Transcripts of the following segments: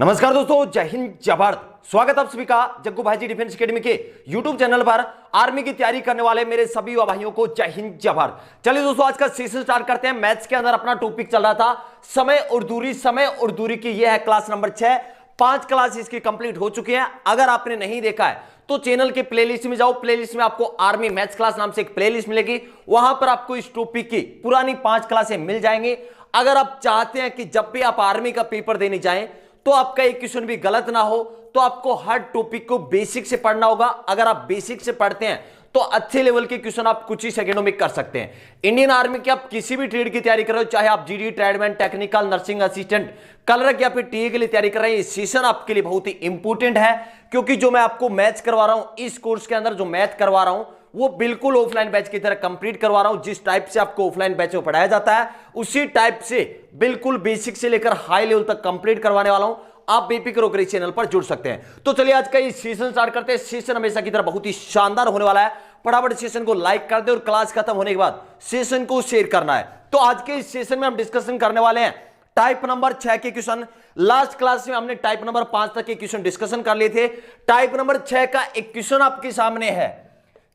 नमस्कार दोस्तों, जय हिंद जय भारत। स्वागत आप सभी का जग्गू भाई जी डिफेंस एकेडमी के यूट्यूब चैनल पर। आर्मी की तैयारी करने वाले मेरे सभी युवा भाइयों को जय हिंद जय भारत। चलिए दोस्तों, आज का सेशन स्टार्ट करते हैं। मैथ्स के अंदर अपना टॉपिक चल रहा था समय और दूरी की यह है क्लास नंबर 6। 5 क्लास इसकी कंप्लीट हो चुकी है। अगर आपने नहीं देखा है तो चैनल के प्लेलिस्ट में जाओ। प्लेलिस्ट में आपको आर्मी मैथ्स क्लास नाम से एक प्लेलिस्ट मिलेगी, वहां पर आपको इस टॉपिक की पुरानी 5 क्लासें मिल जाएंगी। अगर आप चाहते हैं कि जब भी आप आर्मी का पेपर देने जाएं तो आपका एक क्वेश्चन भी गलत ना हो, तो आपको हर टॉपिक को बेसिक से पढ़ना होगा। अगर आप बेसिक से पढ़ते हैं तो अच्छे लेवल के क्वेश्चन आप कुछ ही सेकंडों में कर सकते हैं। इंडियन आर्मी की आप किसी भी ट्रेड की तैयारी कर रहे हो, चाहे आप GD, tradesman, technical, nursing assistant, colour या फिर टीए के लिए तैयारी कर रहे हैं, ये सेशन आपके लिए बहुत ही इंपॉर्टेंट है। क्योंकि जो मैं आपको मैथ्स करवा रहा हूं, इस कोर्स के अंदर जो मैथ करवा रहा हूं वो बिल्कुल ऑफलाइन बैच की तरह कंप्लीट करवा रहा हूं। जिस टाइप से आपको ऑफलाइन बैच में पढ़ाया जाता है उसी टाइप से बिल्कुल बेसिक से लेकर हाई लेवल तक कंप्लीट करवाने वाला हूं। आप बेफिक्र होकर इस चैनल पर जुड़ सकते हैं। तो चलिए आज का ये सेशन स्टार्ट करते हैं। सेशन हमेशा की तरह बहुत ही शानदार होने वाला है। फटाफट सेशन को लाइक कर दे और क्लास खत्म होने के बाद सेशन को शेयर करना है। तो आज के इस सेशन में हम डिस्कशन करने वाले हैं टाइप नंबर 6 के क्वेश्चन। लास्ट क्लास में हमने टाइप नंबर 5 तक के क्वेश्चन डिस्कशन कर लिए थे। टाइप नंबर 6 का एक क्वेश्चन आपके सामने है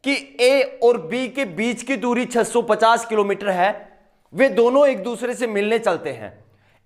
कि ए और बी के बीच की दूरी 650 किलोमीटर है। वे दोनों एक दूसरे से मिलने चलते हैं।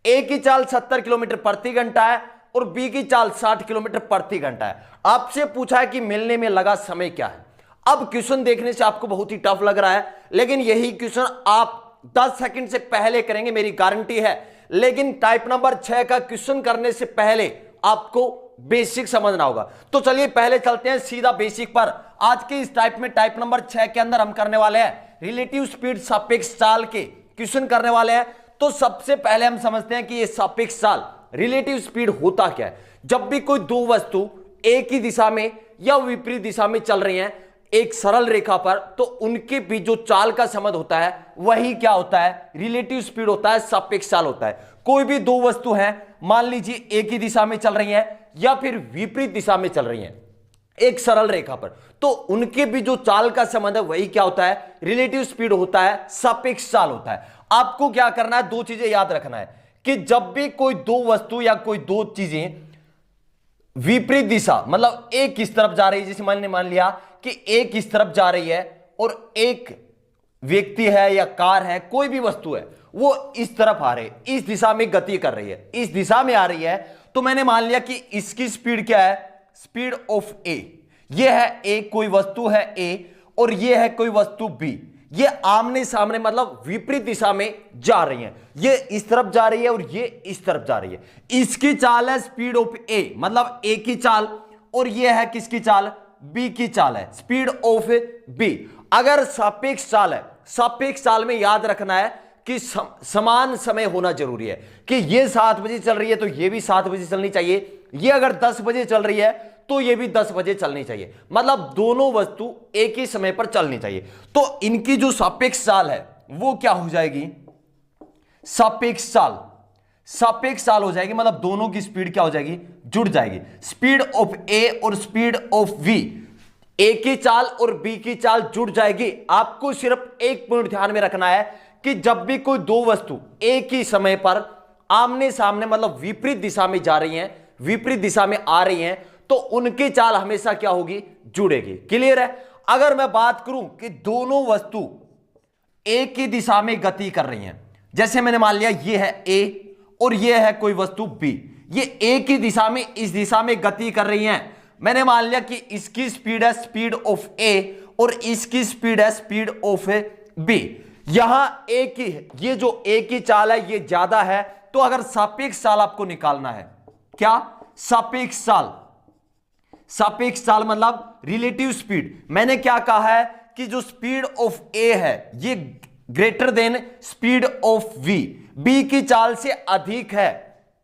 ए की चाल 70 किलोमीटर प्रति घंटा है और बी की चाल 60 किलोमीटर प्रति घंटा है। आपसे पूछा है कि मिलने में लगा समय क्या है। अब क्वेश्चन देखने से आपको बहुत ही टफ लग रहा है, लेकिन यही क्वेश्चन आप 10 सेकंड से पहले करेंगे, मेरी गारंटी है। लेकिन टाइप नंबर 6 का क्वेश्चन करने से पहले आपको बेसिक समझना होगा। तो चलिए पहले चलते हैं सीधा बेसिक पर। आज के इस टाइप में टाइप नंबर 6 के अंदर हम करने वाले हैं रिलेटिव स्पीड सापेक्ष चाल के क्वेश्चन करने वाले हैं। तो सबसे पहले हम समझते हैं कि ये सापेक्ष चाल रिलेटिव स्पीड होता क्या है। जब भी कोई दो वस्तु एक ही दिशा में या विपरीत दिशा में चल रही हैं एक सरल रेखा पर, तो उनके बीच जो चाल का संबंध होता है वही क्या होता है, रिलेटिव स्पीड होता है, सापेक्ष चाल होता है। कोई भी दो वस्तु हैं, मान लीजिए एक ही दिशा में चल रही हैं या फिर विपरीत दिशा में चल रही हैं एक सरल रेखा पर, तो उनके बीच जो चाल का संबंध है वही क्या होता है, रिलेटिव स्पीड होता है, सापेक्ष चाल होता है। आपको क्या करना है, दो चीजें याद रखना है कि जब भी कोई दो वस्तु या कोई दो चीजें विपरीत दिशा, मतलब एक इस तरफ जा रही है, जैसे मैंने मान लिया कि एक इस तरफ जा रही है और एक व्यक्ति है या कार है, कोई भी वस्तु है, वो इस तरफ आ रही है, इस दिशा में गति कर रही है, इस दिशा में आ रही है, तो मैंने मान लिया कि इसकी स्पीड क्या है, स्पीड ऑफ ए। ये है ए, कोई वस्तु है ए और ये है कोई वस्तु बी। ये आमने सामने मतलब विपरीत दिशा में जा रही हैं। ये इस तरफ जा रही है और ये इस तरफ जा रही है। इसकी चाल है स्पीड ऑफ ए, मतलब ए की चाल, और ये है किसकी चाल, बी की चाल है, स्पीड ऑफ बी। अगर सापेक्ष चाल है, सापेक्ष चाल में याद रखना है कि समान समय होना जरूरी है कि ये 7 बजे चल रही है तो ये भी 7 बजे चलनी चाहिए, ये अगर 10 बजे चल रही है तो ये भी 10 बजे चलनी चाहिए, मतलब दोनों वस्तु एक ही समय पर चलनी चाहिए। तो इनकी जो सापेक्ष चाल है वो क्या हो जाएगी, सापेक्ष चाल, सापेक्ष चाल हो जाएगी, मतलब दोनों की स्पीड क्या हो जाएगी, जुड़ जाएगी। स्पीड ऑफ ए और स्पीड ऑफ वी, ए की चाल और बी की चाल जुड़ जाएगी। आपको सिर्फ एक पॉइंट ध्यान में रखना है कि जब भी कोई दो वस्तु एक ही समय पर आमने सामने मतलब विपरीत दिशा में जा रही हैं, विपरीत दिशा में आ रही हैं, तो उनकी चाल हमेशा क्या होगी, जुड़ेगी। क्लियर है। अगर मैं बात करूं कि दोनों वस्तु एक ही दिशा में गति कर रही हैं, जैसे मैंने मान लिया ये है ए और ये है कोई वस्तु बी, ये एक ही दिशा में इस दिशा में गति कर रही हैं। मैंने मान लिया कि इसकी स्पीड है स्पीड ऑफ ए और इसकी स्पीड है स्पीड ऑफ बी। यहां एक ही है, ये जो एक ही चाल है ये ज्यादा है, तो अगर सापेक्ष चाल आपको निकालना है, क्या, सापेक्ष चाल, सापेक्ष चाल मतलब रिलेटिव स्पीड। मैंने क्या कहा है कि जो स्पीड ऑफ ए है ये greater than speed of V, B की चाल से अधिक है,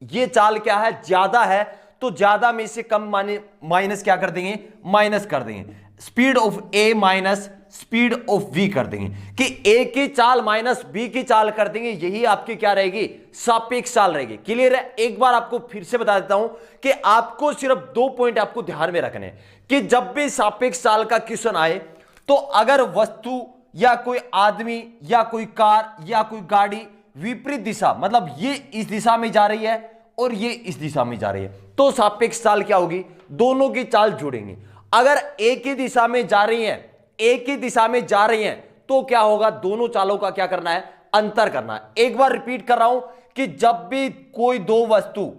ये चाल क्या है, ज्यादा है, तो ज्यादा में से कम माइनस क्या कर देंगे, माइनस कर देंगे, speed of A minus speed of V कर देंगे, कि ए की चाल माइनस बी की चाल कर देंगे, यही आपकी क्या रहेगी, सापेक्ष चाल रहेगी। क्लियर है। एक बार आपको फिर से बता देता हूं कि आपको सिर्फ 2 पॉइंट आपको ध्यान में रखने कि जब भी सापेक्ष चाल का क्वेश्चन आए तो अगर वस्तु या कोई आदमी या कोई कार या कोई गाड़ी विपरीत दिशा, मतलब ये इस दिशा में जा रही है और ये इस दिशा में जा रही है, तो सापेक्ष चाल क्या होगी, दोनों की चाल जुड़ेंगी। अगर एक ही दिशा में जा रही हैं, एक ही दिशा में जा रही हैं, तो क्या होगा, दोनों चालों का क्या करना है, अंतर करना है। एक बार रिपीट कर रहा हूं कि जब भी कोई दो वस्तु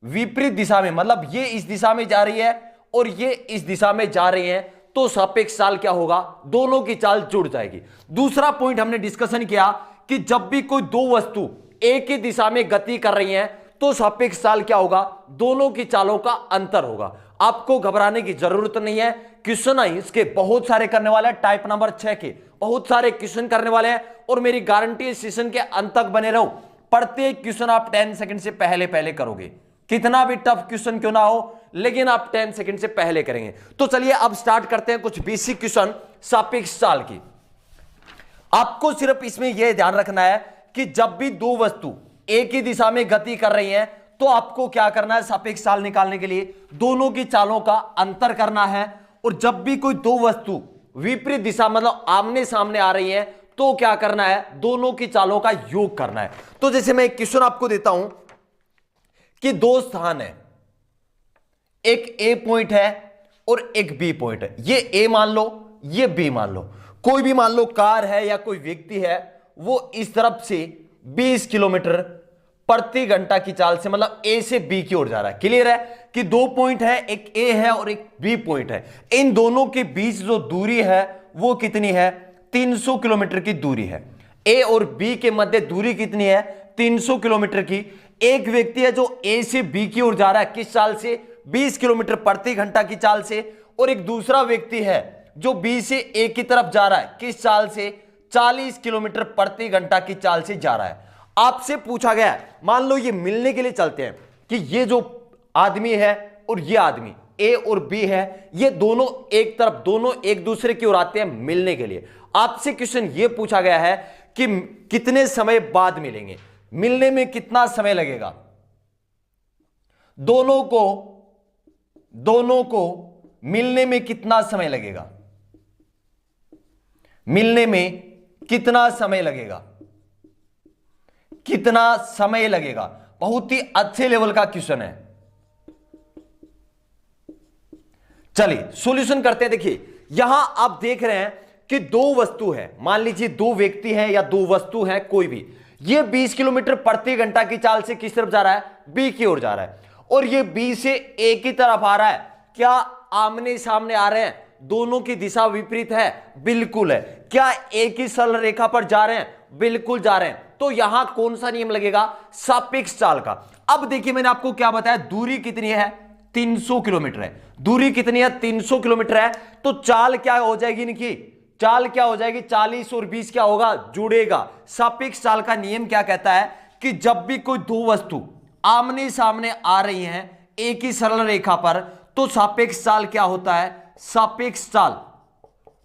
विपरीत दिशा में, मतलब ये इस दिशा में जा रही है और ये इस दिशा में जा रही है, तो सापेक्ष चाल क्या होगा, दोनों की चाल जुड़ जाएगी। दूसरा पॉइंट हमने डिस्कशन किया कि जब भी कोई दो वस्तु एक ही दिशा में गति कर रही हैं, तो सापेक्ष चाल क्या होगा, दोनों की चालों का अंतर होगा। आपको घबराने की जरूरत नहीं है, क्वेश्चन इसके बहुत सारे करने वाले हैं, टाइप नंबर 6 के बहुत सारे क्वेश्चन करने वाले हैं, और मेरी गारंटी इस सेशन के अंत तक बने रहो। प्रत्येक क्वेश्चन आप 10 सेकंड से पहले पहले करोगे, कितना भी टफ क्वेश्चन क्यों ना हो, लेकिन आप 10 सेकंड से पहले करेंगे। तो चलिए अब स्टार्ट करते हैं कुछ बेसिक क्वेश्चन सापेक्ष चाल की। आपको सिर्फ इसमें यह ध्यान रखना है कि जब भी दो वस्तु एक ही दिशा में गति कर रही हैं, तो आपको क्या करना है, सापेक्ष चाल निकालने के लिए दोनों की चालों का अंतर करना है। और जब भी कोई दो वस्तु विपरीत दिशा, मतलब आमने सामने आ रही हैं, तो क्या करना है, दोनों की चालों का योग करना है। तो जैसे मैं एक क्वेश्चन आपको देता हूं कि दो स्थान है, एक ए पॉइंट है और एक बी पॉइंट है। ये ए मान लो, ये बी मान लो, कोई भी मान लो कार है या कोई व्यक्ति है, वो इस तरफ से 20 किलोमीटर प्रति घंटा की चाल से, मतलब ए से बी की ओर जा रहा है। क्लियर है कि दो पॉइंट है, एक ए है और एक बी पॉइंट है। इन दोनों के बीच जो दूरी है वो कितनी है, 300 किलोमीटर की दूरी है। ए और बी के मध्य दूरी कितनी है, 300 किलोमीटर की। एक व्यक्ति है जो ए से बी की ओर जा रहा है, किस चाल से, 20 किलोमीटर प्रति घंटा की चाल से। और एक दूसरा व्यक्ति है जो बी से ए की तरफ जा रहा है, किस चाल से, 40 किलोमीटर प्रति घंटा की चाल से जा रहा है। आपसे पूछा गया है, मान लो ये मिलने के लिए चलते हैं कि ये जो आदमी है और ये आदमी ए और बी है, ये दोनों एक तरफ, दोनों एक दूसरे की ओर आते हैं मिलने के लिए। आपसे क्वेश्चन ये पूछा गया है कि कितने समय बाद मिलेंगे, मिलने में कितना समय लगेगा, दोनों को मिलने में कितना समय लगेगा, मिलने में कितना समय लगेगा, कितना समय लगेगा। बहुत ही अच्छे लेवल का क्वेश्चन है। चलिए सॉल्यूशन करते हैं। देखिए यहां आप देख रहे हैं कि दो वस्तु है, मान लीजिए दो व्यक्ति है या दो वस्तु है कोई भी, ये 20 किलोमीटर प्रति घंटा की चाल से किस तरफ जा रहा है, बी की ओर जा रहा है। और ये बी से ए की तरफ आ रहा है, क्या आमने सामने आ रहे हैं, दोनों की दिशा विपरीत है, बिल्कुल है। क्या एक ही सरल रेखा पर जा रहे हैं, बिल्कुल जा रहे हैं। तो यहां कौन सा नियम लगेगा, सापेक्ष चाल का। अब देखिए मैंने आपको क्या बताया, दूरी कितनी है, 300 किलोमीटर है। दूरी कितनी है, 300 किलोमीटर है। तो चाल क्या हो जाएगी इनकी, चाल क्या हो जाएगी, 40 और 20 क्या होगा, जुड़ेगा। सापेक्ष चाल का नियम क्या कहता है कि जब भी कोई दो वस्तु आमने सामने आ रही हैं एक ही सरल रेखा पर, तो सापेक्ष चाल क्या होता है, सापेक्ष चाल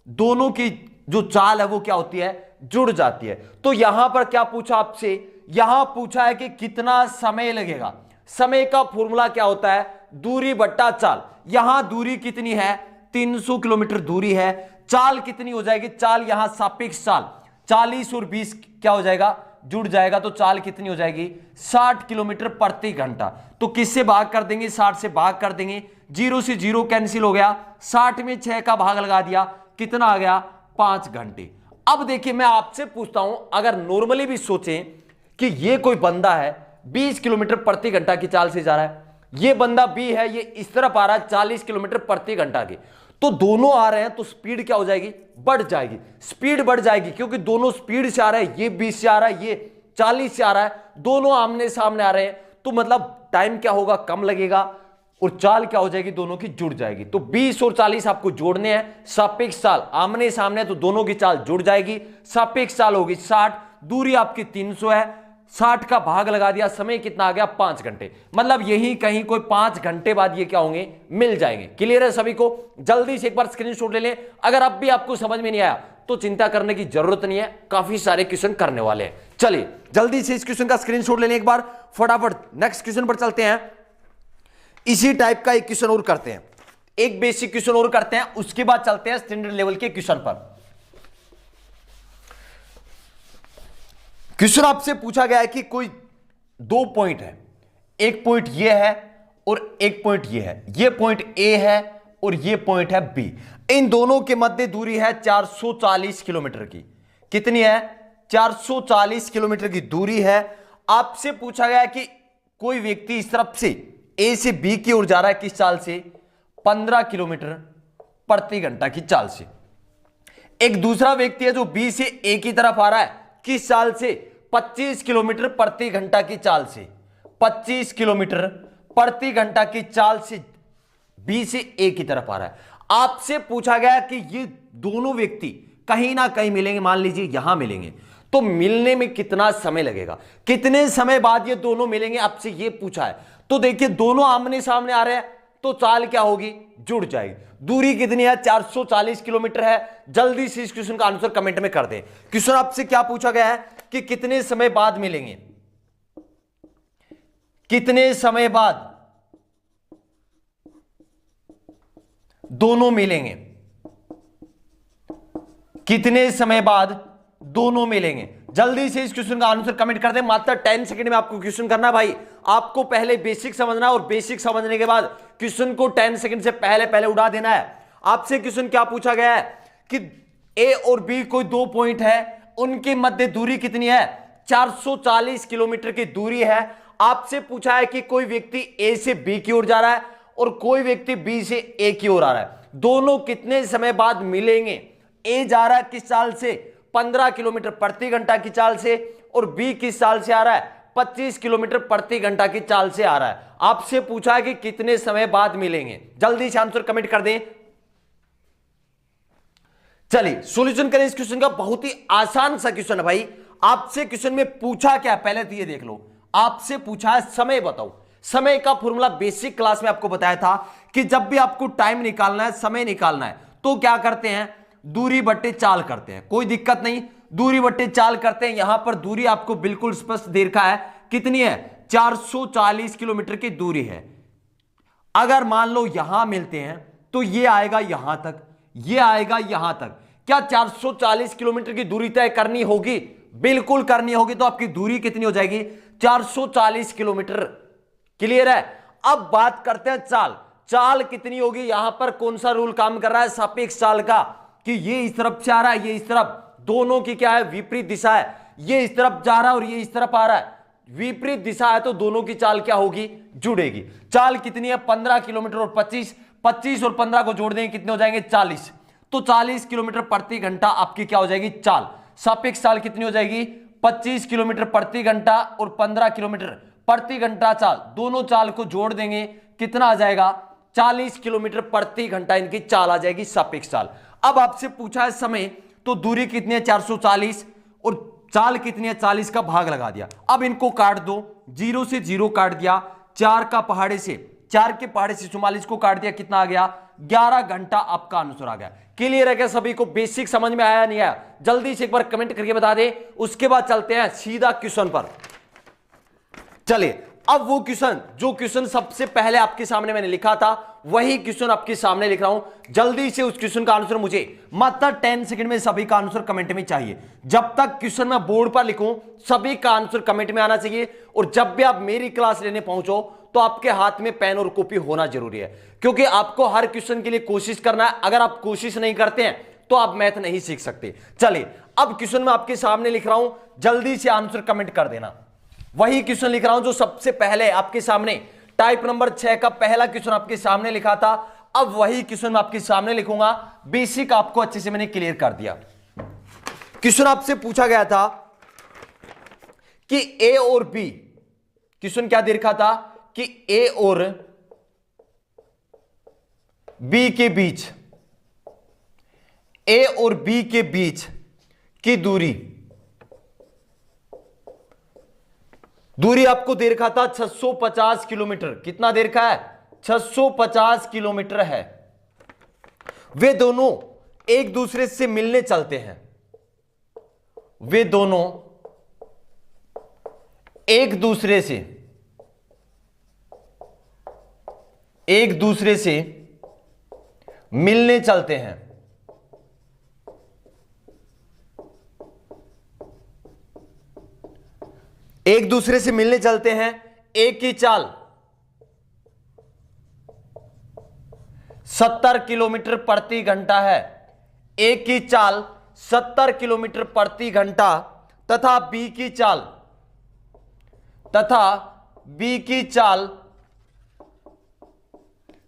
दोनों की जो चाल है वो क्या होती है, जुड़ जाती है। तो यहां पर क्या पूछा आपसे, यहां पूछा है कि कितना समय लगेगा। समय का फॉर्मूला क्या होता है, दूरी बट्टा चाल। यहां दूरी कितनी है, 300 किलोमीटर दूरी है। चाल कितनी हो जाएगी, चाल यहां सापेक्ष चाल 40 और 20 क्या हो जाएगा, जुड़ जाएगा। तो चाल कितनी हो जाएगी, 60 किलोमीटर प्रति घंटा। तो किससे भाग कर देंगे, 60 से भाग कर देंगे, 0 से 0 कैंसिल हो गया, 60 में 6 का भाग लगा दिया, कितना आ गया, 5 घंटे। अब देखिए मैं आपसे पूछता हूं, अगर नॉर्मली भी सोचें कि ये कोई बंदा है 20 किलोमीटर प्रति घंटा की चाल से जा रहा है, ये बंदा बी है, ये इस तरफ आ रहा है 40 किलोमीटर प्रति घंटा की, तो दोनों आ रहे हैं तो स्पीड क्या हो जाएगी, बढ़ जाएगी। स्पीड बढ़ जाएगी क्योंकि दोनों स्पीड से आ रहे हैं, ये 20 से आ रहा है, ये 40 से आ रहा है, दोनों आमने सामने आ रहे हैं, तो मतलब टाइम क्या होगा, कम लगेगा, और चाल क्या हो जाएगी, दोनों की जुड़ जाएगी। तो 20 और 40 आपको जोड़ने हैं, सापेक्ष चाल आमने सामने, तो दोनों की चाल जुड़ जाएगी। सापेक्ष चाल होगी 60, दूरी आपकी 300 है, 60 का भाग लगा दिया, समय कितना आ गया, 5 घंटे। मतलब यही कहीं कोई 5 घंटे बाद ये क्या होंगे, मिल जाएंगे। क्लियर है सभी को, जल्दी से एक बार स्क्रीनशॉट ले लें। अगर अब भी आपको समझ में नहीं आया तो चिंता करने की जरूरत नहीं है, काफी सारे क्वेश्चन करने वाले हैं। चलिए जल्दी से इस क्वेश्चन का स्क्रीनशॉट ले लें एक बार, फटाफट नेक्स्ट क्वेश्चन पर चलते हैं। इसी टाइप का एक क्वेश्चन और करते हैं, एक बेसिक क्वेश्चन और करते हैं, उसके बाद चलते हैं स्टैंडर्ड लेवल के क्वेश्चन पर। क्वेश्चन आपसे पूछा गया है कि कोई दो पॉइंट है, एक पॉइंट ये है और एक पॉइंट ये है, ये पॉइंट ए है और ये पॉइंट है बी। इन दोनों के मध्य दूरी है 440 किलोमीटर की। कितनी है? 440 किलोमीटर की दूरी है। आपसे पूछा गया कि कोई व्यक्ति इस तरफ से ए से बी की ओर जा रहा है, किस चाल से? 15 किलोमीटर प्रति घंटा की चाल से। एक दूसरा व्यक्ति है जो बी से ए की तरफ आ रहा है, किस चाल से? 25 किलोमीटर प्रति घंटा की चाल से। 25 किलोमीटर प्रति घंटा की चाल से बी से ए की तरफ आ रहा है। आपसे पूछा गया कि ये दोनों व्यक्ति कहीं ना कहीं मिलेंगे, मान लीजिए यहां मिलेंगे, तो मिलने में कितना समय लगेगा, कितने समय बाद ये दोनों मिलेंगे, आपसे ये पूछा है। तो देखिए दोनों आमने सामने आ रहे हैं, तो चाल क्या होगी? जुड़ जाएगी। दूरी कितनी है? 440 किलोमीटर है। जल्दी से इस क्वेश्चन का आंसर कमेंट में कर दें। क्वेश्चन आपसे क्या पूछा गया है कि कितने समय बाद मिलेंगे, कितने समय बाद दोनों मिलेंगे, कितने समय बाद दोनों मिलेंगे। जल्दी से इस क्वेश्चन का आंसर कमेंट कर दें। मात्र 10 सेकंड में आपको क्वेश्चन करना है भाई। आपको पहले बेसिक समझना और बेसिक समझने के बाद क्वेश्चन को 10 सेकंड से पहले उड़ा देना है। आपसे क्वेश्चन क्या पूछा गया है कि ए और बी कोई दो पॉइंट है, उनके मध्य दूरी कितनी है? 440 किलोमीटर की दूरी है। आपसे पूछा है कि कोई व्यक्ति ए से बी की ओर जा रहा है और कोई व्यक्ति बी से ए की ओर आ रहा है, दोनों कितने समय बाद मिलेंगे? ए जा रहा है किस चाल से? 15 किलोमीटर प्रति घंटा की चाल से, और बी किस चाल से आ रहा है? 25 किलोमीटर प्रति घंटा की चाल से आ रहा है। आपसे पूछा है कि कितने समय बाद मिलेंगे। जल्दी से आंसर कमेंट कर दें। चलिए सॉल्यूशन करें इस क्वेश्चन का। बहुत ही आसान सा क्वेश्चन है भाई। आपसे क्वेश्चन में पूछा क्या, पहले तो ये देख लो। आपसे पूछा है समय बताओ। समय का फॉर्मूला बेसिक क्लास में आपको बताया था कि जब भी आपको टाइम निकालना है, समय निकालना है, तो क्या करते हैं? दूरी बट्टे चाल करते हैं। कोई दिक्कत नहीं, दूरी बट्टे चाल करते हैं। यहां पर दूरी आपको बिल्कुल स्पष्ट दे रखा है, कितनी है? 440 किलोमीटर की दूरी है। अगर मान लो यहां मिलते हैं तो ये आएगा यहां तक, ये आएगा यहां तक। क्या 440 किलोमीटर की दूरी तय करनी होगी? बिल्कुल करनी होगी। तो आपकी दूरी कितनी हो जाएगी? 440 किलोमीटर। क्लियर है? अब बात करते हैं चाल। चाल कितनी होगी? यहां पर कौन सा रूल काम कर रहा है? सापेक्ष चाल का, कि ये इस तरफ से आ रहा है, ये इस तरफ, दोनों की क्या है? विपरीत दिशा है। ये इस तरफ जा रहा है और ये इस तरफ आ रहा है, विपरीत दिशा है, तो दोनों की चाल क्या होगी? जुड़ेगी। चाल कितनी है? 15 किलोमीटर और 25 और 15 को जोड़ देंगे, कितने हो जाएंगे? 40। तो 40 किलोमीटर प्रति घंटा आपकी क्या हो जाएगी? चाल। सापेक्ष चाल कितनी हो जाएगी? 25 किलोमीटर प्रति घंटा और 15 किलोमीटर प्रति घंटा चाल, दोनों चाल को जोड़ देंगे, कितना आ जाएगा? 40 किलोमीटर प्रति घंटा इनकी चाल आ जाएगी, सापेक्ष चाल। अब आपसे पूछा है समय, तो दूरी कितनी है? 440, और चाल कितनी है? 40 का भाग लगा दिया। अब इनको काट दो, 0 से 0 काट दिया, 4 के पहाड़े से 44 को काट दिया, कितना आ गया? 11 घंटा आपका आंसर आ गया। क्लियर है क्या सभी को? बेसिक समझ में आया नहीं आया? जल्दी से एक बार कमेंट करके बता दे। उसके बाद चलते हैं सीधा क्वेश्चन पर। चलिए अब वो क्वेश्चन, जो क्वेश्चन सबसे पहले आपके सामने मैंने लिखा था, वही क्वेश्चन आपके सामने लिख रहा हूं। जल्दी से उस क्वेश्चन का आंसर मुझे मात्र 10 सेकंड में सभी का आंसर कमेंट में चाहिए। जब तक क्वेश्चन मैं बोर्ड पर लिखूं, सभी का आंसर कमेंट में आना चाहिए। और जब भी आप मेरी क्लास लेने पहुंचो तो आपके हाथ में पेन और कॉपी होना जरूरी है, क्योंकि आपको हर क्वेश्चन के लिए कोशिश करना है। अगर आप कोशिश नहीं करते हैं तो आप मैथ नहीं सीख सकते। चलिए अब क्वेश्चन मैं आपके सामने लिख रहा हूं, जल्दी से आंसर कमेंट कर देना। वही क्वेश्चन लिख रहा हूं जो सबसे पहले आपके सामने टाइप नंबर 6 का पहला क्वेश्चन आपके सामने लिखा था। अब वही क्वेश्चन मैं आपके सामने लिखूंगा। बेसिक आपको अच्छे से मैंने क्लियर कर दिया। क्वेश्चन आपसे पूछा गया था कि ए और बी, क्वेश्चन क्या दे रखा था कि ए और बी के बीच, ए और बी के बीच की दूरी आपको दे रखा था 650 किलोमीटर। कितना दे रखा है? 650 किलोमीटर है। वे दोनों एक दूसरे से मिलने चलते हैं, वे दोनों एक दूसरे से मिलने चलते हैं। एक दूसरे से मिलने चलते हैं, ए की चाल 70 किलोमीटर प्रति घंटा है, ए की चाल 70 किलोमीटर प्रति घंटा तथा बी की चाल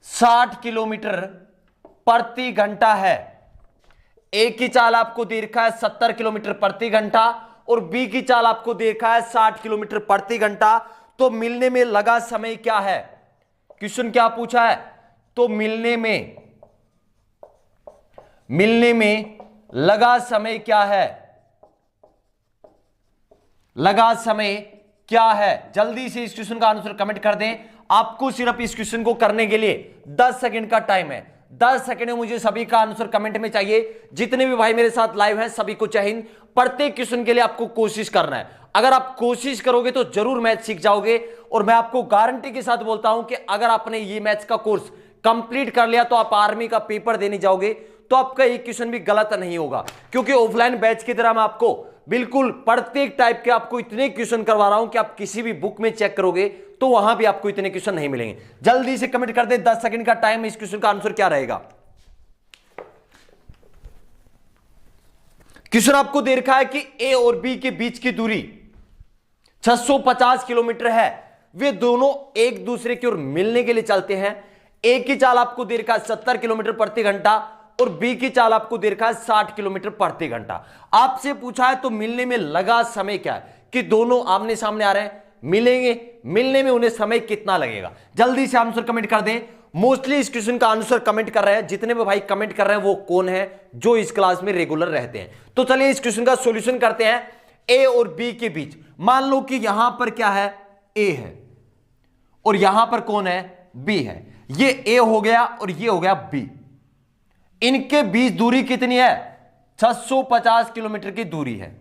60 किलोमीटर प्रति घंटा है। ए की चाल आपको दे रखा है 70 किलोमीटर प्रति घंटा और बी की चाल आपको दे रखा है 60 किलोमीटर प्रति घंटा। तो मिलने में लगा समय क्या है? क्वेश्चन क्या पूछा है? तो मिलने में लगा समय क्या है? लगा समय क्या है? जल्दी से इस क्वेश्चन का आंसर कमेंट कर दें। आपको सिर्फ इस क्वेश्चन को करने के लिए 10 सेकंड का टाइम है। 10 सेकंड में मुझे सभी का आंसर कमेंट में चाहिए। जितने भी भाई मेरे साथ लाइव हैं सभी को जय हिंद। प्रत्येक क्वेश्चन के लिए आपको कोशिश करना है। अगर आप कोशिश करोगे तो जरूर मैथ सीख जाओगे। और मैं आपको गारंटी के साथ बोलता हूं कि अगर आपने ये मैथ्स का कोर्स कंप्लीट कर लिया तो आप आर्मी का पेपर देने जाओगे तो आपका एक क्वेश्चन भी गलत नहीं होगा। क्योंकि ऑफलाइन बैच की तरह मैं आपको बिल्कुल प्रत्येक टाइप के आपको इतने क्वेश्चन करवा रहा हूं कि आप किसी भी बुक में चेक करोगे तो वहां भी आपको इतने क्वेश्चन नहीं मिलेंगे। जल्दी से कमेंट कर दे। 10 सेकंड का टाइम है। इस क्वेश्चन का आंसर क्या रहेगा? क्वेश्चन आपको दे रखा है कि ए और बी के बीच की दूरी 650 किलोमीटर है। वे दोनों एक दूसरे की ओर मिलने के लिए चलते हैं। ए की चाल आपको दे रखा है 70 किलोमीटर प्रति घंटा और बी की चाल आपको दे रखा है 60 किलोमीटर प्रति घंटा। आपसे पूछा है तो मिलने में लगा समय क्या है? कि दोनों आमने सामने आ रहे हैं, मिलेंगे, मिलने में उन्हें समय कितना लगेगा? जल्दी से आंसर कमेंट कर दें। मोस्टली इस क्वेश्चन का आंसर कमेंट कर रहे हैं। जितने भी भाई कमेंट कर रहे हैं वो कौन है? जो इस क्लास में रेगुलर रहते हैं। तो चलिए इस क्वेश्चन का सॉल्यूशन करते हैं। ए और बी के बीच मान लो कि यहां पर क्या है? ए है और यहां पर कौन है? बी है। ये ए हो गया और ये हो गया बी। इनके बीच दूरी कितनी है? 650 किलोमीटर की दूरी है।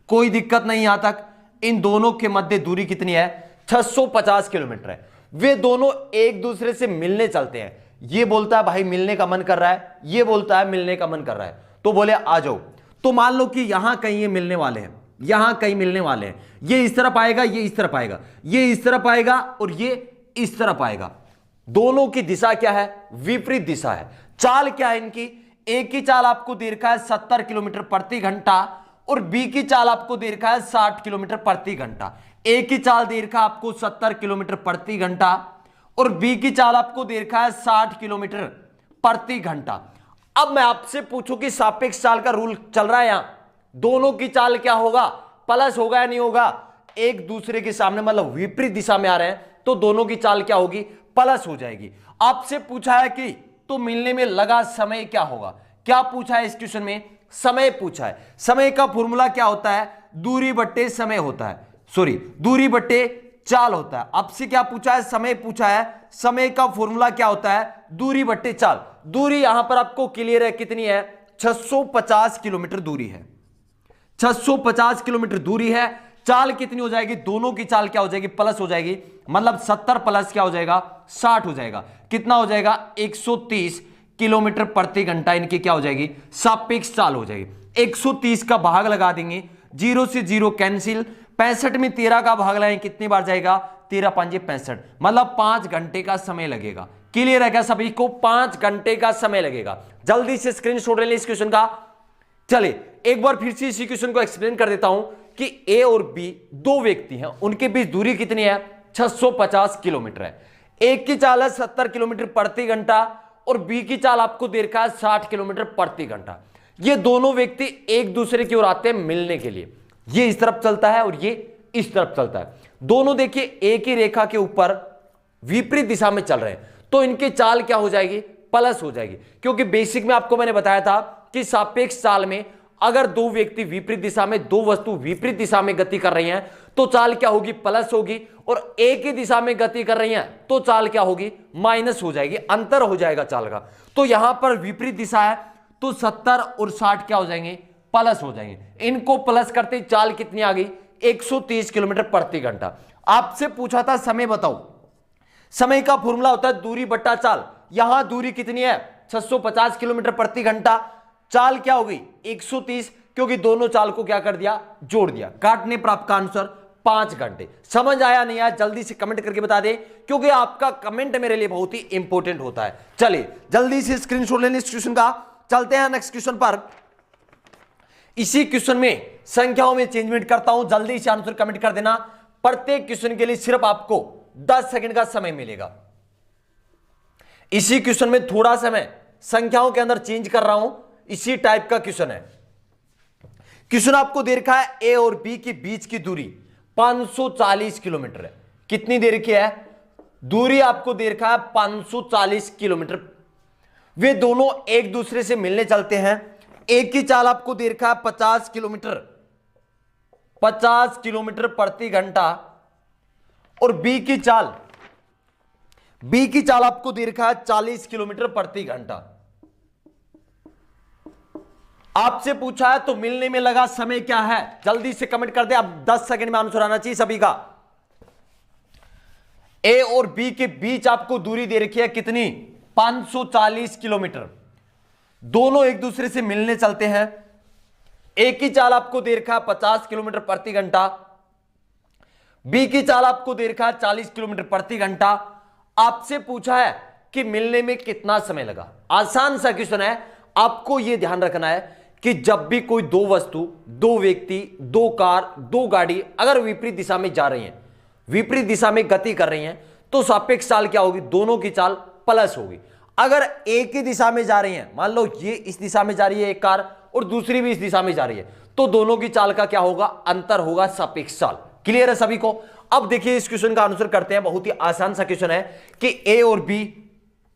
कोई दिक्कत नहीं यहां तक। इन दोनों के मध्य दूरी कितनी है? 650 किलोमीटर है। वे दोनों एक दूसरे से मिलने चलते हैं। ये बोलता है भाई मिलने का मन कर रहा है, ये बोलता है मिलने का मन कर रहा है, तो बोले आ जाओ। तो मान लो कि यहां कहीं ये मिलने वाले हैं, यहां कहीं मिलने वाले हैं। ये इस तरफ आएगा, ये इस तरफ आएगा, ये इस तरफ आएगा और ये इस तरफ आएगा। दोनों की दिशा क्या है? विपरीत दिशा है। चाल क्या है इनकी? ए की चाल आपको दे रखा है 70 किलोमीटर प्रति घंटा और बी की चाल आपको दे रखा है 60 किलोमीटर प्रति घंटा। ए की चाल दे रखा है आपको 70 किलोमीटर प्रति घंटा और बी की चाल आपको दे रखा है 60 किलोमीटर प्रति घंटा। अब मैं आपसे पूछूं कि सापेक्ष चाल का रूल चल रहा है यहां, दोनों की चाल क्या होगा? प्लस होगा या नहीं होगा? एक दूसरे के सामने मतलब विपरीत दिशा में आ रहे हैं तो दोनों की चाल क्या होगी? प्लस हो जाएगी। आपसे पूछा है कि तो मिलने में लगा समय क्या होगा? क्या पूछा है इस क्वेश्चन में? समय पूछा है। समय का फॉर्मूला क्या होता है? दूरी बट्टे समय होता है, सॉरी दूरी बट्टे चाल होता है। आपसे क्या पूछा है? समय पूछा है। समय का फॉर्मूला क्या होता है? दूरी बट्टे चाल। दूरी यहां पर आपको क्लियर है कितनी है? 650 किलोमीटर दूरी है। 650 किलोमीटर दूरी है। चाल कितनी हो जाएगी? दोनों की चाल क्या हो जाएगी? प्लस हो जाएगी। मतलब 70 प्लस क्या हो जाएगा? 60 हो जाएगा। कितना हो जाएगा? 130 किलोमीटर प्रति घंटा इनकी क्या हो जाएगी? सापेक्ष चाल हो जाएगी। 130 का भाग लगा देंगे, 0 से 0 कैंसिल। 65 में 13 का भाग लगाएंगे, कितनी बार जाएगा? 13 5 65, मतलब 5 घंटे का समय लगेगा। क्लियर है क्या सभी को? 5 घंटे का समय लगेगा। जल्दी से स्क्रीनशॉट ले लें इस क्वेश्चन का। चलिए एक बार फिर से इसी क्वेश्चन को एक्सप्लेन कर देता हूं कि ए और बी दो व्यक्ति हैं, उनके बीच दूरी कितनी है? 650 किलोमीटर है। एक की चाल है 70 किलोमीटर प्रति घंटा और बी की चाल आपको दे रखा है 60 किलोमीटर प्रति घंटा। ये दोनों व्यक्ति एक दूसरे की ओर आते हैं मिलने के लिए। ये इस तरफ चलता है और ये इस तरफ चलता है। दोनों देखिए एक ही रेखा के ऊपर विपरीत दिशा में चल रहे हैं, तो इनकी चाल क्या हो जाएगी? प्लस हो जाएगी। क्योंकि बेसिक में आपको मैंने बताया था कि सापेक्ष चाल में अगर दो व्यक्ति विपरीत दिशा में, दो वस्तु विपरीत दिशा में गति कर रही हैं तो चाल क्या होगी? प्लस होगी। और एक ही दिशा में गति कर रही हैं तो चाल क्या होगी? माइनस हो जाएगी, अंतर हो जाएगा चाल का। तो यहां पर विपरीत दिशा है तो 70 और 60 क्या हो जाएंगे? प्लस हो जाएंगे। इनको प्लस करते ही चाल कितनी आ गई? 130 किलोमीटर प्रति घंटा। आपसे पूछा था समय बताओ। समय का फॉर्मूला होता है दूरी बट्टा चाल। यहां दूरी कितनी है? 650 किलोमीटर प्रति घंटा। चाल क्या हो गई? 130, क्योंकि दोनों चाल को क्या कर दिया? जोड़ दिया। काटने पर आपका आंसर 5 घंटे। समझ आया नहीं आया जल्दी से कमेंट करके बता दे, क्योंकि आपका कमेंट मेरे लिए बहुत ही इंपॉर्टेंट होता है। चलिए जल्दी से स्क्रीनशॉट लेने इस क्वेश्चन का। चलते हैं नेक्स्ट क्वेश्चन पर। इसी क्वेश्चन में संख्याओं में चेंजमेंट करता हूं, जल्दी से आंसर कमेंट कर देना। प्रत्येक क्वेश्चन के लिए सिर्फ आपको 10 सेकंड का समय मिलेगा। इसी क्वेश्चन में थोड़ा सा मैं संख्याओं के अंदर चेंज कर रहा हूं, इसी टाइप का क्वेश्चन है। क्वेश्चन आपको दे रखा है ए और बी के बीच की दूरी 540 किलोमीटर है। कितनी देर की है दूरी? आपको दे रखा है 540 किलोमीटर। वे दोनों एक दूसरे से मिलने चलते हैं। एक की चाल आपको दे रखा है 50 किलोमीटर प्रति घंटा, और बी की चाल आपको दे रखा है 40 किलोमीटर प्रति घंटा। आपसे पूछा है तो मिलने में लगा समय क्या है? जल्दी से कमेंट कर दे। अब 10 सेकंड में आंसर आना चाहिए सभी का। ए और बी के बीच आपको दूरी दे रखी है कितनी? 540 किलोमीटर। दोनों एक दूसरे से मिलने चलते हैं। ए की चाल आपको दे रखा है 50 किलोमीटर प्रति घंटा, बी की चाल आपको दे रखा है 40 किलोमीटर प्रति घंटा। आपसे पूछा है कि मिलने में कितना समय लगा। आसान सा क्वेश्चन है। आपको यह ध्यान रखना है कि जब भी कोई दो वस्तु, दो व्यक्ति, दो कार, दो गाड़ी अगर विपरीत दिशा में जा रही हैं, विपरीत दिशा में गति कर रही हैं, तो सापेक्ष चाल क्या होगी? दोनों की चाल प्लस होगी। अगर एक ही दिशा में जा रही हैं, मान लो ये इस दिशा में जा रही है एक कार और दूसरी भी इस दिशा में जा रही है, तो दोनों की चाल का क्या होगा? अंतर होगा, सापेक्ष चाल। क्लियर है सभी को? अब देखिए इस क्वेश्चन का आंसर करते हैं। बहुत ही आसान सा क्वेश्चन है कि ए और बी,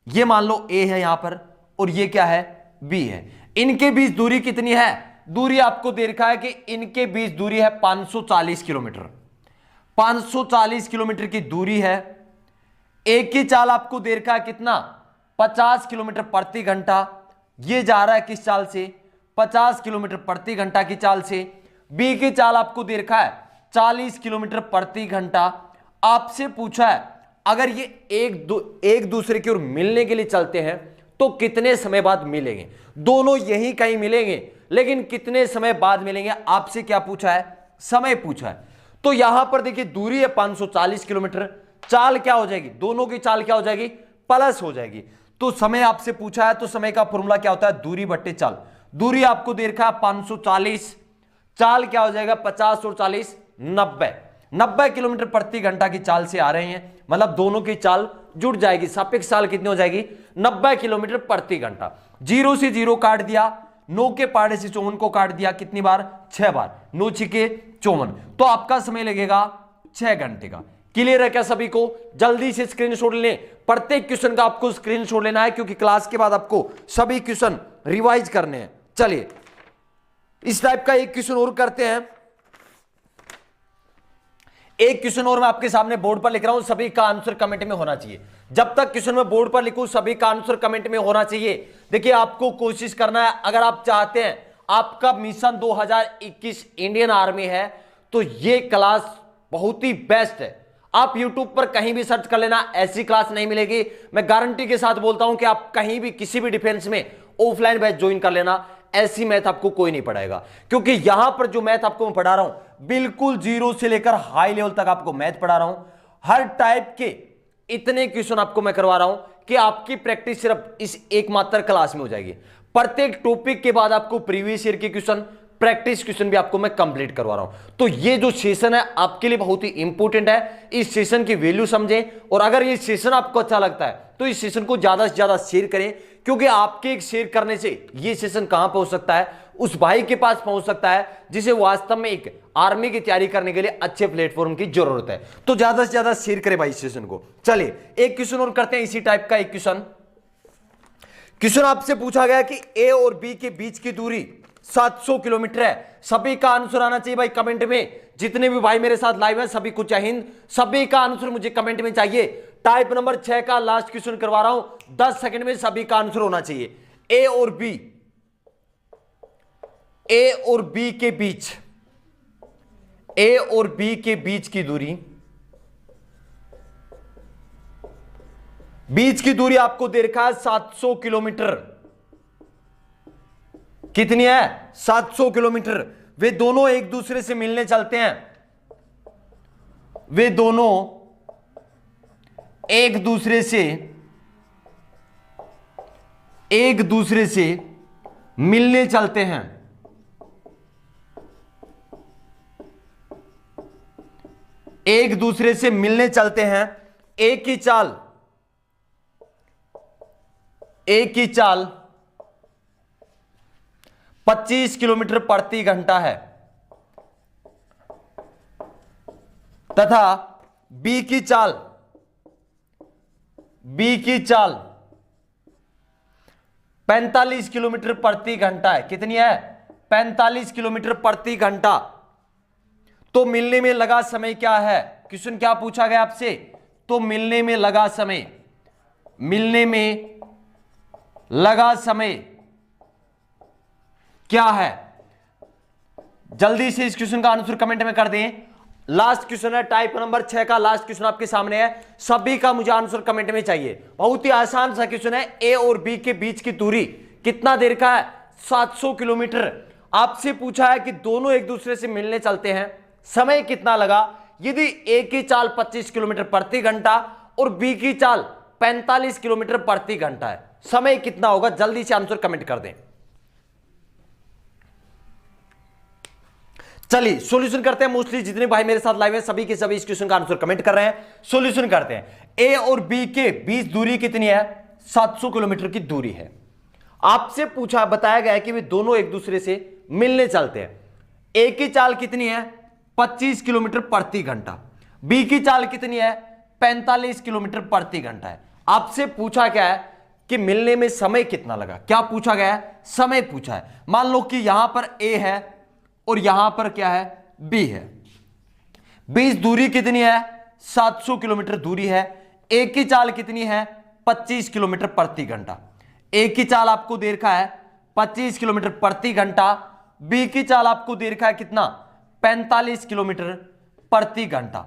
ये मान लो ए है यहां पर और ये क्या है? बी है। इनके बीच दूरी कितनी है? दूरी आपको दे रखा है कि इनके बीच दूरी है 540 किलोमीटर। 540 किलोमीटर की दूरी है। एक की चाल आपको दे रखा है कितना? 50 किलोमीटर प्रति घंटा। ये जा रहा है किस चाल से? 50 किलोमीटर प्रति घंटा की चाल से। बी की चाल आपको दे रखा है 40 किलोमीटर प्रति घंटा। आपसे पूछा है अगर ये एक दूसरे की ओर मिलने के लिए चलते हैं तो कितने समय बाद मिलेंगे? दोनों यहीं कहीं मिलेंगे, लेकिन कितने समय बाद मिलेंगे? आपसे क्या पूछा है? समय पूछा है। तो यहां पर देखिए दूरी है 540 किलोमीटर, चाल क्या हो जाएगी? दोनों की चाल क्या हो जाएगी? प्लस हो जाएगी। तो समय आपसे पूछा है तो समय का फॉर्मूला क्या होता है? दूरी बट्टे चाल। दूरी आपको दे रखा है 540, चाल क्या हो जाएगा? 50 और 40 90 किलोमीटर प्रति घंटा की चाल से आ रहे हैं, मतलब दोनों की चाल जुड़ जाएगी। सापेक्ष चाल कितनी हो जाएगी? 90 किलोमीटर प्रति घंटा। 0 से 0 काट दिया, 9 के पाड़े से 54 को काट दिया, कितनी बार? 6 बार। 9 छिके 54, तो आपका समय लगेगा 6 घंटे का। क्लियर है क्या सभी को? जल्दी से स्क्रीनशॉट लें। प्रत्येक क्वेश्चन का आपको स्क्रीनशॉट लेना है, क्योंकि क्लास के बाद आपको सभी क्वेश्चन रिवाइज करने हैं। चलिए इस टाइप का एक क्वेश्चन और करते हैं। एक क्वेश्चन और मैं आपके सामने बोर्ड पर लिख रहा हूं, सभी का आंसर कमेंट में होना चाहिए। जब तक क्वेश्चन में बोर्ड पर लिखूं सभी का आंसर कमेंट में होना चाहिए। देखिए आपको कोशिश करना है, अगर आप चाहते हैं आपका मिशन 2021 इंडियन आर्मी है, तो ये क्लास बहुत ही बेस्ट है। आप YouTube पर कहीं भी सर्च कर लेना, ऐसी क्लास नहीं मिलेगी। मैं गारंटी के साथ बोलता हूं कि आप कहीं भी किसी भी डिफेंस में ऑफलाइन बैच ज्वाइन कर लेना, ऐसी मैथ आपको कोई नहीं पढ़ाएगा। क्योंकि यहां पर जो मैथ आपको मैं पढ़ा रहा हूं, बिल्कुल 0 से लेकर हाई लेवल तक आपको मैथ पढ़ा रहा हूं। हर टाइप के इतने क्वेश्चन आपको मैं करवा रहा हूं कि आपकी प्रैक्टिस सिर्फ इस एकमात्र क्लास में हो जाएगी। प्रत्येक टॉपिक के बाद आपको प्रीवियस ईयर के क्वेश्चन, प्रैक्टिस क्वेश्चन भी आपको मैं कंप्लीट करवा रहा हूं। तो ये जो सेशन है आपके लिए बहुत ही इंपॉर्टेंट है। इस सेशन की वैल्यू समझें, और अगर ये सेशन आपको अच्छा लगता है तो इस सेशन को ज्यादा से ज्यादा शेयर करें, क्योंकि आपके एक शेयर करने से ये सेशन कहां पहुंच सकता है? उस भाई के पास पहुंच सकता है जिसे वास्तव में एक आर्मी की तैयारी करने के लिए अच्छे प्लेटफॉर्म की जरूरत है। तो ज्यादा से ज्यादा शेयर करें भाई इस सेशन को। चलिए एक क्वेश्चन और करते हैं इसी टाइप का एक क्वेश्चन आपसे पूछा गया कि ए और बी के बीच की दूरी 700 किलोमीटर है। सभी का आंसर आना चाहिए भाई कमेंट में। जितने भी भाई मेरे साथ लाइव हैं सभी को जय हिंद। सभी का आंसर मुझे कमेंट में चाहिए। टाइप नंबर 6 का लास्ट क्वेश्चन करवा रहा हूं, 10 सेकंड में सभी का आंसर होना चाहिए। ए और बी के बीच, ए और बी के बीच की दूरी, बीच की दूरी आपको दे रखा है 700 किलोमीटर। कितनी है? 700 किलोमीटर। वे दोनों एक दूसरे से मिलने चलते हैं। वे दोनों एक दूसरे से मिलने चलते हैं। एक दूसरे से मिलने चलते हैं। एक ही चाल 25 किलोमीटर प्रति घंटा है तथा बी की चाल 45 किलोमीटर प्रति घंटा है। कितनी है? 45 किलोमीटर प्रति घंटा। तो मिलने में लगा समय क्या है? क्वेश्चन क्या पूछा गया आपसे? तो मिलने में लगा समय क्या है? जल्दी से इस क्वेश्चन का आंसर कमेंट में कर दें। लास्ट क्वेश्चन है टाइप नंबर 6 का। लास्ट क्वेश्चन आपके सामने है, सभी का मुझे आंसर कमेंट में चाहिए। बहुत ही आसान सा क्वेश्चन है। ए और बी के बीच की दूरी कितना देर का है? 700 किलोमीटर। आपसे पूछा है कि दोनों एक दूसरे से मिलने चलते हैं, समय कितना लगा? यदि ए की चाल 25 किलोमीटर प्रति घंटा और बी की चाल 45 किलोमीटर प्रति घंटा है, समय कितना होगा? जल्दी से आंसर कमेंट कर दें। चलिए सॉल्यूशन करते हैं। मोस्टली जितने भाई मेरे साथ लाइव हैं सभी के सभी इस क्वेश्चन का आंसर कमेंट कर रहे हैं। सॉल्यूशन करते हैं। ए और बी के बीच दूरी कितनी है? 700 किलोमीटर की दूरी है। आपसे पूछा, बताया गया है कि वे दोनों एक दूसरे से मिलने चलते हैं। ए की चाल कितनी है? 25 किलोमीटर प्रति घंटा। बी की चाल कितनी है? 45 किलोमीटर प्रति घंटा है। आपसे पूछा क्या है कि मिलने में समय कितना लगा? क्या पूछा गया है? समय पूछा है। मान लो कि यहां पर ए है और यहां पर क्या है? बी है। बीच दूरी कितनी है? 700 किलोमीटर दूरी है। ए की चाल कितनी है? 25 किलोमीटर प्रति घंटा। ए की चाल आपको दे रखा है 25 किलोमीटर प्रति घंटा। बी की चाल आपको दे रखा है कितना? 45 किलोमीटर प्रति घंटा।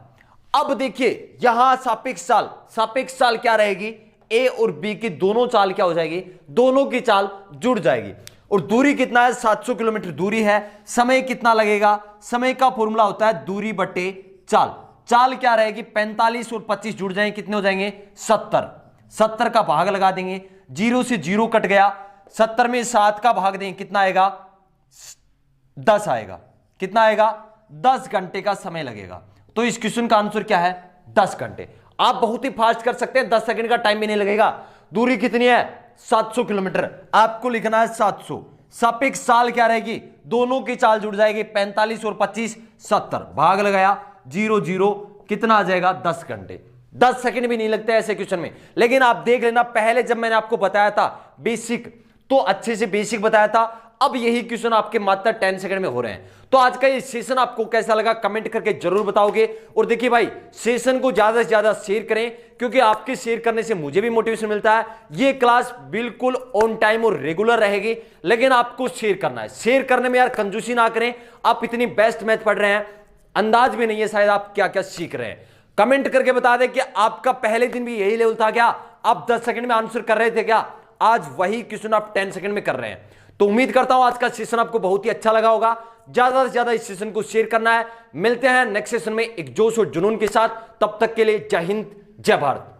अब देखिए यहां सापेक्ष चाल क्या रहेगी? ए और बी की दोनों चाल क्या हो जाएगी? दोनों की चाल जुड़ जाएगी। और दूरी कितना है? 700 किलोमीटर दूरी है। समय कितना लगेगा? समय का फॉर्मूला होता है दूरी बटे चाल। चाल क्या रहेगी? 45 और 25 जुड़ जाएंगे, कितने हो जाएंगे? 70। 70 का भाग लगा देंगे, 0 से 0 कट गया। 70 में 7 का भाग देंगे, कितना आएगा? 10 आएगा। कितना आएगा? 10 घंटे का समय लगेगा। तो इस क्वेश्चन का आंसर क्या है? 10 घंटे। आप बहुत ही फास्ट कर सकते हैं, 10 सेकंड का टाइम भी नहीं लगेगा। दूरी कितनी है? 700 किलोमीटर। आपको लिखना है 700। सापेक्ष चाल क्या रहेगी? दोनों की चाल जुड़ जाएगी, 45 और 25 70। भाग लगाया, 0 0, कितना आ जाएगा? 10 घंटे। 10 सेकंड भी नहीं लगते ऐसे क्वेश्चन में। लेकिन आप देख लेना, पहले जब मैंने आपको बताया था बेसिक, तो अच्छे से बेसिक बताया था। अब यही क्वेश्चन आपके मात्र 10 सेकंड में हो रहे हैं। तो आज का ये सेशन आपको कैसा लगा कमेंट करके जरूर बताओगे। और देखिए भाई, सेशन को ज्यादा से ज्यादा शेयर करें, क्योंकि आपके शेयर करने से मुझे भी मोटिवेशन मिलता है। ये क्लास बिल्कुल ऑन टाइम और रेगुलर रहेगी, लेकिन आपको शेयर करना है। शेयर करने में यार कंजूसी ना करें। आप इतनी बेस्ट मैथ पढ़ रहे हैं, अंदाज भी नहीं है शायद आप क्या क्या सीख रहे हैं। कमेंट करके बता दें कि आपका पहले दिन भी यही लेवल था क्या? आप 10 सेकंड में आंसर कर रहे थे क्या? आज वही क्वेश्चन आप 10 सेकंड में कर रहे हैं। तो उम्मीद करता हूं आज का सेशन आपको बहुत ही अच्छा लगा होगा। ज्यादा से ज्यादा इस सेशन को शेयर करना है। मिलते हैं नेक्स्ट सेशन में एक जोश और जुनून के साथ। तब तक के लिए जय हिंद, जय भारत।